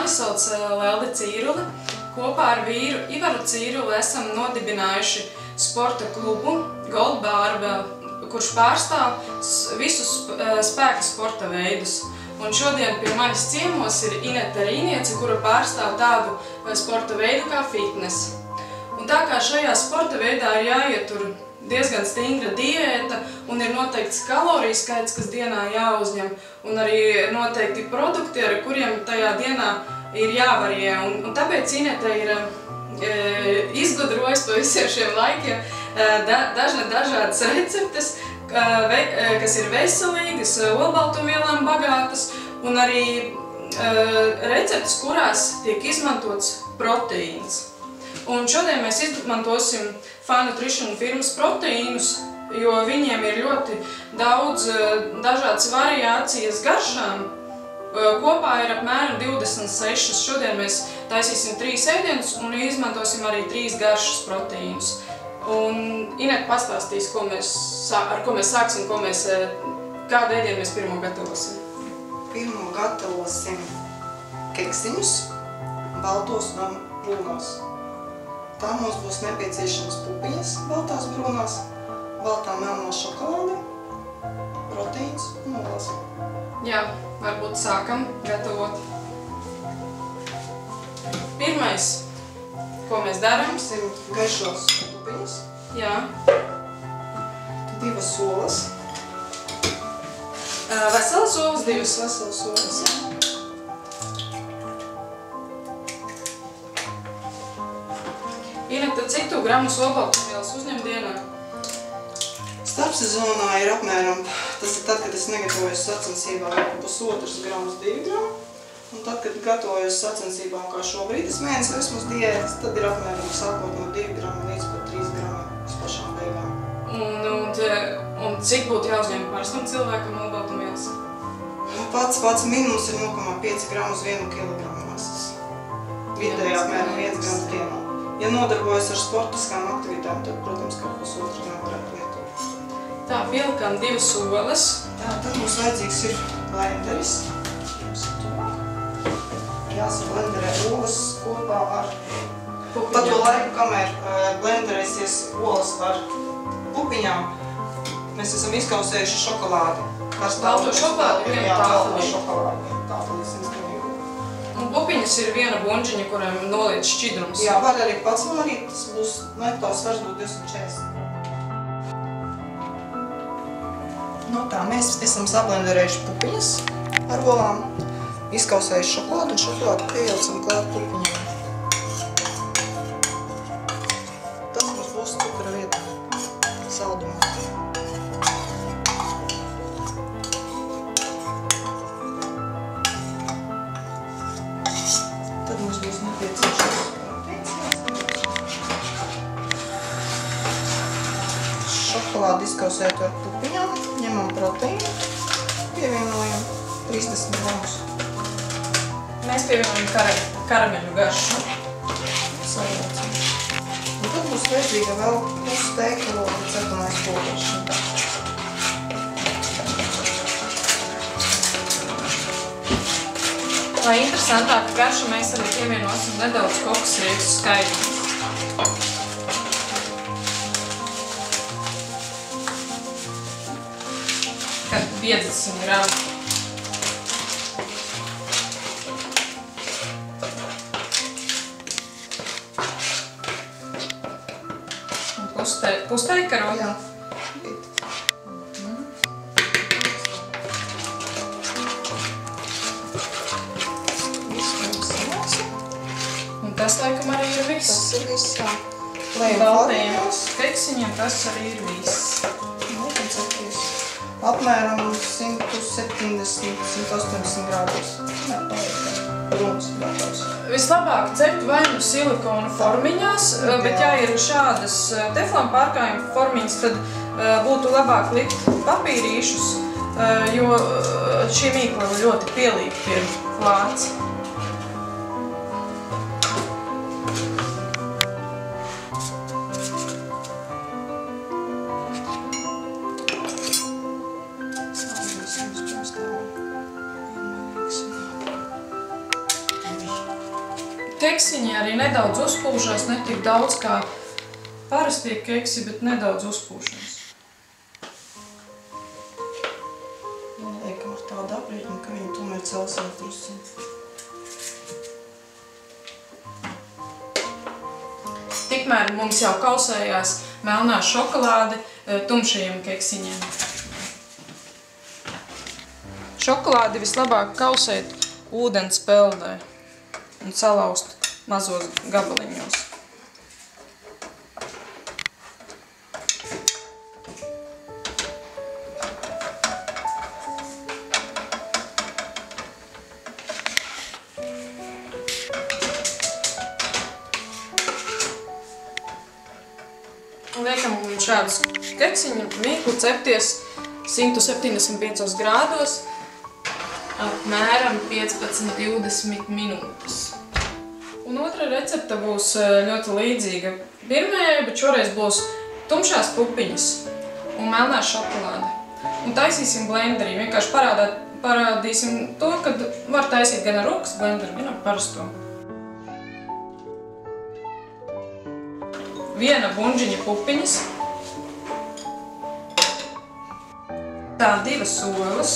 Mani sauc Lelde Cīrule. Kopā ar vīru Ivaru Cīruli esam nodibinājuši sporta klubu Gold Barbell, kurš pārstāv visus spēka sporta veidus. Un šodien pie manis ciemos ir Inete Rīniece, kura pārstāv tādu sporta veidu kā fitness. Un tā kā šajā sporta veidā ir jāietur diezgan stingra diēta un ir noteikts kaloriju skaits, kas dienā jāuzņem, un arī noteikti produkti, ar kuriem tajā dienā ir jāvarie. Un tāpēc Inete ir izgudrojusi pa visiem šiem laikiem dažādas receptes, kas ir veselīgas, olbaltumvielām bagātas, un arī receptes, kurās tiek izmantots proteīns. Un šodien mēs izmantosim Fine Nutrition firmas proteīnus, jo viņiem ir ļoti daudz dažādas variācijas garšām. Kopā ir apmēram 26. Šodien mēs taisīsim 3 ēdienus un izmantosim arī 3 garšas proteīnus. Un Inete pastāstīs, ar ko mēs sāksim, kādu ēdienu mēs pirmo gatavosim. Pirmo gatavosim keksiņus, baltos un brūnos. Tā mums būs nepieciešams pupiņas, baltās brūnās, baltā melnā šokolāde, proteīns un olas. Jā, varbūt sākam gatavot. Pirmais, ko mēs darām, ir gaišos pupiņas. Jā. 2 olas. Veselas olas, 2 veselas olas, jā. Inete, cik tu gramus olbaltumvielas uzņem dienā? Starpsezonā ir apmēram, tas ir tad, kad es negatavojos sacensībām, 1,5 gramus, 2 gramu. Un tad, kad gatavojos sacensībām, kā šobrīd es mēnesi esmu uz diētas, tad ir apmēram sākot no 2 gramu līdz pat 3 gramu uz pašām beigām. Un cik būtu jāuzņem parastam cilvēkam olbaltumvielas? Pats minimums ir 0,5 gramu uz 1 kilogramu masas. Vidēji apmēram 1 grams dienā. Ja nodarbojas ar sportiskām aktivitātēm, tad, protams, kā 1,5 gramu varētu lietot. Tā, pielikām 2 olas. Tā, tad mums vajadzīgs ir blenderis. Jāsablenderē olas kopā ar pupiņām. Pa to laiku, kamēr blenderēsies olas ar pupiņām, mēs esam izkausējuši šokolādi. Balto šokolādi, vienu tāfelī. Tāfelī. Un pupiņas ir viena bunčiņa, kurām noliec šķidrums. Jā, var arī pats norīt, tas būs, netāls svars būs 240. No tā, mēs esam sablenderējuši pupiņas ar olām, izkausējuši šokolādu un šokolādu piejaucam klāt pupiņām. Tas mums būs cukura vieta saldumā. Tad mums būs nepieciešams proteīns. Šokolādi izkausētu ar pupiņām, ņemam proteīnu, pievienojam 30 gramus. Mēs pievienojam karameļu garšu. Sajaucam. Un tad būs vajadzīga vēl pusteikaloga cetonais pulveris. Lai interesantāka garša, mēs arī pievienosim nedaudz kokosriepu skaidru. Kad 50 gramu. Un pusteikaro? Jā. Tas, laikam, arī ir viss. Tas ir viss, jā. Baltajiem keksiņiem tas arī ir viss. Apmēram 170–180 grādus. Brūns gatavs. Vislabāk cept vai nu silikona formiņās, bet ja ir šādas teflona pārkājuma formiņas, tad būtu labāk likt papīrīšus, jo šī mīkla ļoti pielīg pie plāts. keksiņi arī nedaudz uzpūšās, ne tik daudz kā parastie keksi, bet nedaudz uzpūšās. Liekam ar tādu aprītni, ka viņi tomēr celsies drusciņi. Tikmēr mums jau kausējās melnā šokolāde tumšajiem keksiņiem. Šokolādi vislabāk kausēt ūdens peldē un salauzt mazos gabaliņos. Liekam šādus keksiņu mīklu cepties 175 grādos apmēram 15–20 minūtes. Un otra recepte būs ļoti līdzīga pirmajai, bet šoreiz būs tumšās pupiņas un melnā šokolāde. Un taisīsim blenderī. Vienkārši parādīsim to, ka var taisīt gan ar rokas blenderu, gan ar parasto. Viena bunžiņa pupiņas. Tā 2 olas.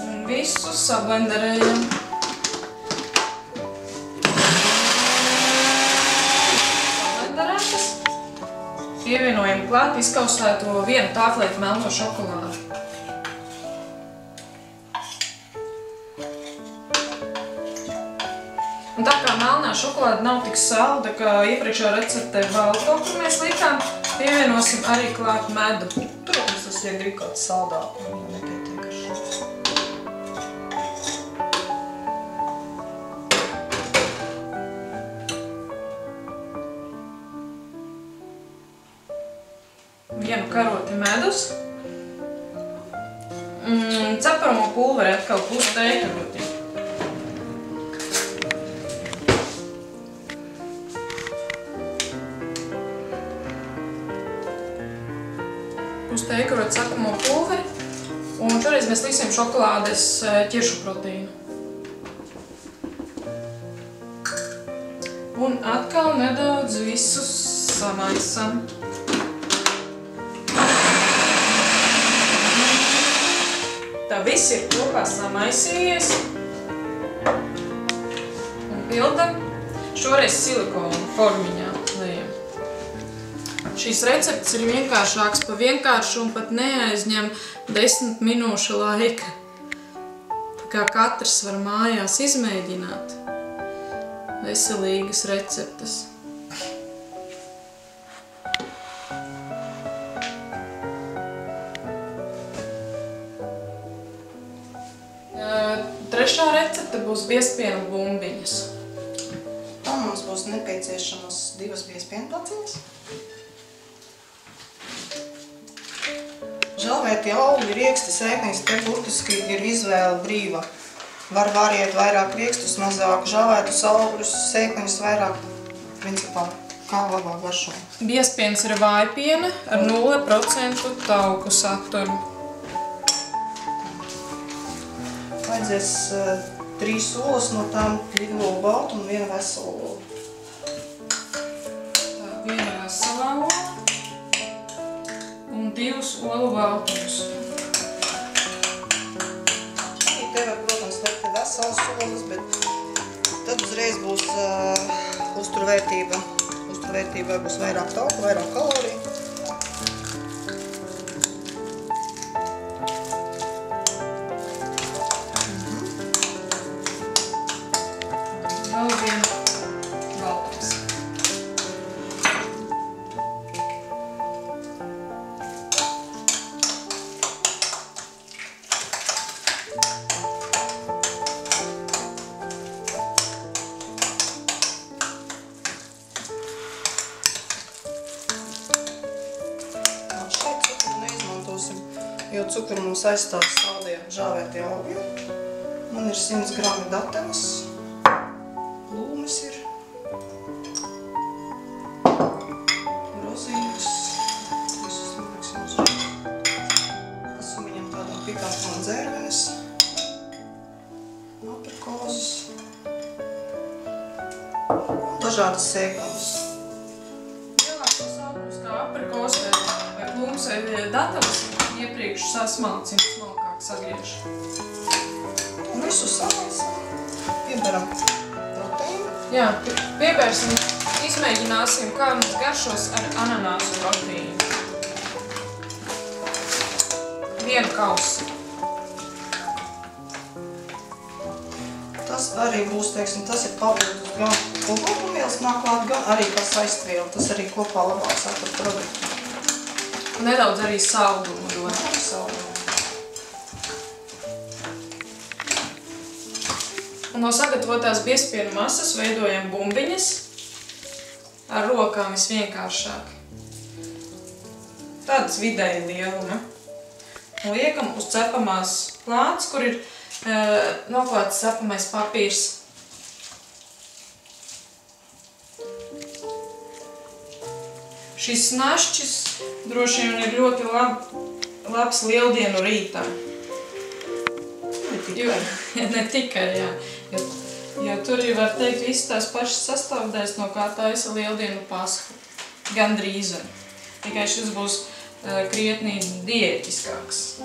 Un visu sablenderējam. Sablenderētas. Pievienojam klāt izkausēto 1 tāflīti melno šokolādi. Un tā kā melnā šokolāde nav tik salda, kā iepriekšējā receptē balto, kur mēs likām, pievienosim arī klāt medu. Protams, tas, ja grib kaut saldāk, un nepietiek ar šo. Vienu karoti medus. Cepamo pulveri atkal pus teikaroti. Uz teikarot cepamo pulveri, un šoreiz mēs liksim šokolādes ķiršu proteīnu. Un atkal nedaudz visu samaisam. Tā viss ir kopā samaisījies. Un pildam. Šoreiz silikonu formiņā lejam. Šīs receptes ir vienkāršāks pa vienkāršu un pat neaizņem 10 minūšu laika. Tā kā katrs var mājās izmēģināt veselīgas receptes. Trešā recepte būs biezpiena bumbiņas. Tam mums būs nepieciešamas 2 biezpiena placiņas. Žalvēti augļi, rieksti, sēkliņas, te burtiski ir izvēle brīva. Var variēt vairāk riekstus, mazāk žalvētus augļus, sēkliņas vairāk, principā, kā labāk garšo. Biezpiens ir vājpiena ar 0% tauku saturu. Vajadzēs 3 olas, no tām 2 olu baltu un 1 veselu olu. Tā, 1 veselā ola un 2 olu baltumus. Te var, protams, likt veselas olas, bet tad uzreiz būs uzturvērtība. Uzturvērtībā būs vairāk tauku, vairāk kaloriju. Vēl 1 baltums. Šeit cukuru neizmantosim, jo cukuru mums aizstās saldie žāvētie augļi. Man ir 100 grami dateles. Lūmes ir. zērvenes, aprikozes, dažādas sēklas. Lielākos augļus kā aprikos vai klums vai datavas iepriekš sasmalcina, smalkāk sagriež. Un visu salaisim, pieberam proteīnu. Jā, piebērsim, izmēģināsim, kā mums garšos ar ananāsu proteīnu. 1 kausu. Tas arī būs, teiksim, tas ir papildus gan olbaltumvielas nāk klāt, gan arī kā saistviela. Tas arī kopā labāk satur produktu. Nedaudz arī saldumu dod. Arī saldumu. Un no sagatavotās biezpienu masas veidojam bumbiņas ar rokām visvienkāršāk. Tādas vidēja lieluma. Un liekam uz cepamās plāts, kur ir noklāts cepamais papīrs. Šis našķis droši vien ir ļoti labs lieldienu rītam. Ne tikai, jā. Jo tur ir, var teikt, visas tās pašas sastāvdaļas, no kā taisa lieldienu pasku. Gandrīz. Tikai šis būs krietnī diētiskāks.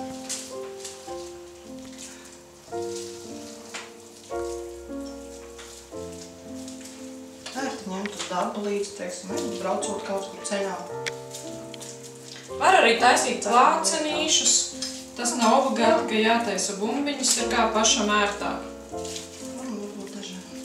Ērti ņemt uz darbu līdzi, teiksim, braucot kaut kur ceļā. Var arī taisīt lācenīšus. Tas nav obligāti, ka jātaisa bumbiņas, ir kā pašam ērtāk. Varbūt dažādi.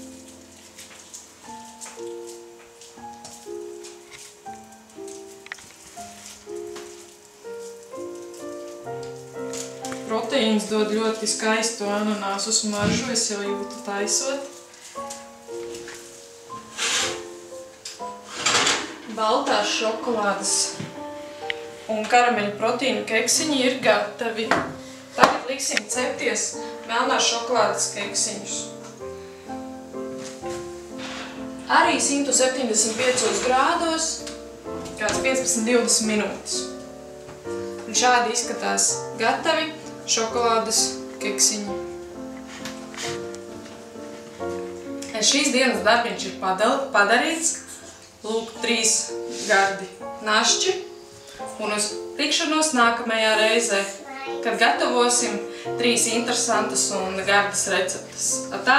Proteīns dod ļoti skaistu ananāsu smaržu, es jau jūtu taisot. Baltās šokolādes un karameļu proteīnu keksiņi ir gatavi. Tagad liksim cepties melnās šokolādes keksiņus. Arī 175 grādos, kāds 15–20 minūtes. Un šādi izskatās gatavi šokolādes keksiņi. Šīs dienas darbiņš ir padarīts. Lūk, 3 gardi našķi. Un uz tikšanos nākamajā reizē, kad gatavosim 3 interesantas un gardas receptes. Atā!